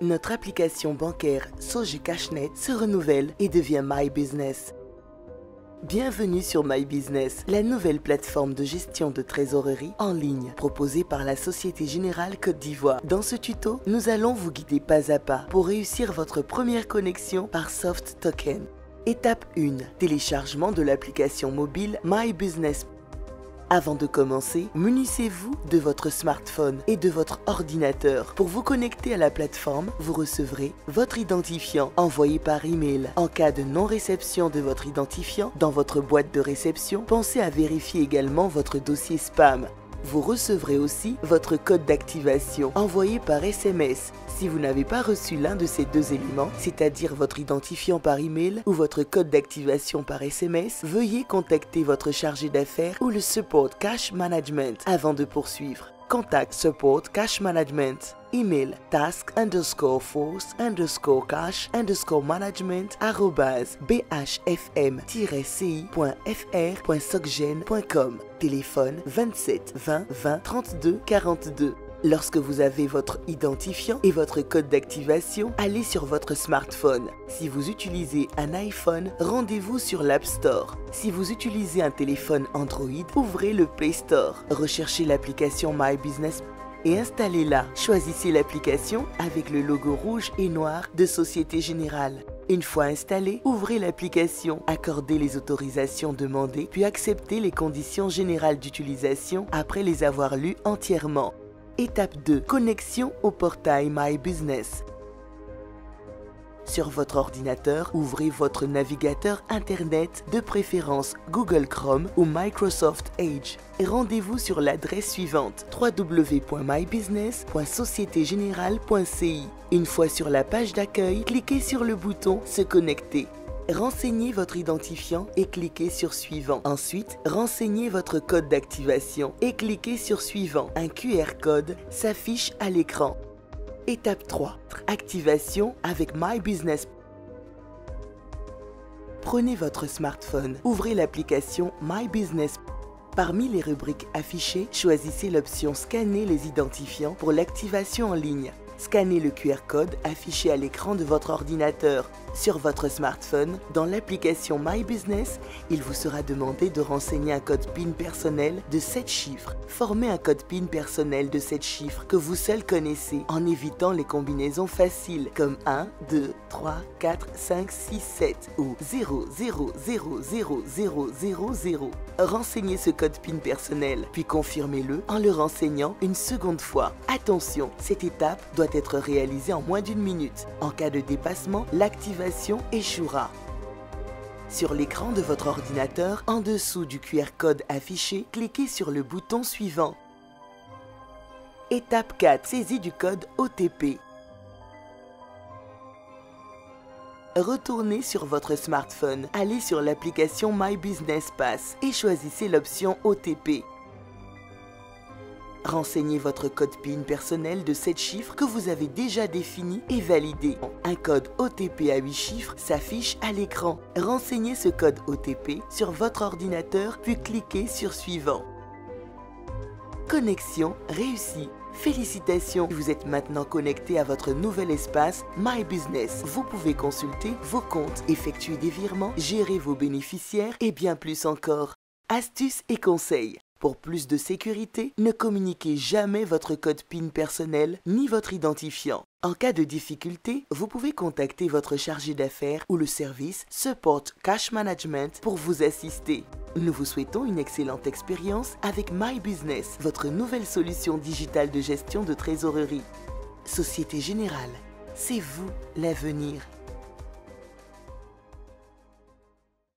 Notre application bancaire Sogei Cashnet se renouvelle et devient My Business. Bienvenue sur My Business, la nouvelle plateforme de gestion de trésorerie en ligne proposée par la Société Générale Côte d'Ivoire. Dans ce tuto, nous allons vous guider pas à pas pour réussir votre première connexion par Soft Token. Étape 1. Téléchargement de l'application mobile My Business. Avant de commencer, munissez-vous de votre smartphone et de votre ordinateur. Pour vous connecter à la plateforme, vous recevrez votre identifiant envoyé par email. En cas de non-réception de votre identifiant dans votre boîte de réception, pensez à vérifier également votre dossier spam. Vous recevrez aussi votre code d'activation envoyé par SMS. Si vous n'avez pas reçu l'un de ces deux éléments, c'est-à-dire votre identifiant par email ou votre code d'activation par SMS, veuillez contacter votre chargé d'affaires ou le Support Cash Management avant de poursuivre. Contact Support Cash Management. Email task_force_cash_management@bhfm-ci.fr.socgen.com. Téléphone 27 20 20 32 42. Lorsque vous avez votre identifiant et votre code d'activation, allez sur votre smartphone. Si vous utilisez un iPhone, rendez-vous sur l'App Store. Si vous utilisez un téléphone Android, ouvrez le Play Store. Recherchez l'application My Business et installez-la. Choisissez l'application avec le logo rouge et noir de Société Générale. Une fois installée, ouvrez l'application, accordez les autorisations demandées, puis acceptez les conditions générales d'utilisation après les avoir lues entièrement. Étape 2. Connexion au portail My Business. Sur votre ordinateur, ouvrez votre navigateur Internet, de préférence Google Chrome ou Microsoft Edge. Rendez-vous sur l'adresse suivante www.mybusiness.societégenerale.ci. Une fois sur la page d'accueil, cliquez sur le bouton Se connecter. Renseignez votre identifiant et cliquez sur Suivant. Ensuite, renseignez votre code d'activation et cliquez sur Suivant. Un QR code s'affiche à l'écran. Étape 3. Activation avec My Business. Prenez votre smartphone, ouvrez l'application My Business. Parmi les rubriques affichées, choisissez l'option Scanner les identifiants pour l'activation en ligne. Scannez le QR code affiché à l'écran de votre ordinateur. Sur votre smartphone, dans l'application My Business, il vous sera demandé de renseigner un code PIN personnel de 7 chiffres. Formez un code PIN personnel de 7 chiffres que vous seul connaissez en évitant les combinaisons faciles comme 1, 2, 3, 4, 5, 6, 7 ou 0, 0, 0, 0, 0, 0, 0. Renseignez ce code PIN personnel, puis confirmez-le en le renseignant une seconde fois. Attention, cette étape doit être réalisée en moins d'1 minute. En cas de dépassement, l'activation échouera. Sur l'écran de votre ordinateur, en dessous du QR code affiché, cliquez sur le bouton suivant. Étape 4. Saisie du code OTP. Retournez sur votre smartphone, allez sur l'application My Business Pass et choisissez l'option OTP. Renseignez votre code PIN personnel de 7 chiffres que vous avez déjà défini et validé. Un code OTP à 8 chiffres s'affiche à l'écran. Renseignez ce code OTP sur votre ordinateur puis cliquez sur Suivant. Connexion réussie. Félicitations, vous êtes maintenant connecté à votre nouvel espace My Business. Vous pouvez consulter vos comptes, effectuer des virements, gérer vos bénéficiaires et bien plus encore. Astuces et conseils. Pour plus de sécurité, ne communiquez jamais votre code PIN personnel ni votre identifiant. En cas de difficulté, vous pouvez contacter votre chargé d'affaires ou le service Support Cash Management pour vous assister. Nous vous souhaitons une excellente expérience avec My Business, votre nouvelle solution digitale de gestion de trésorerie. Société Générale, c'est vous l'avenir.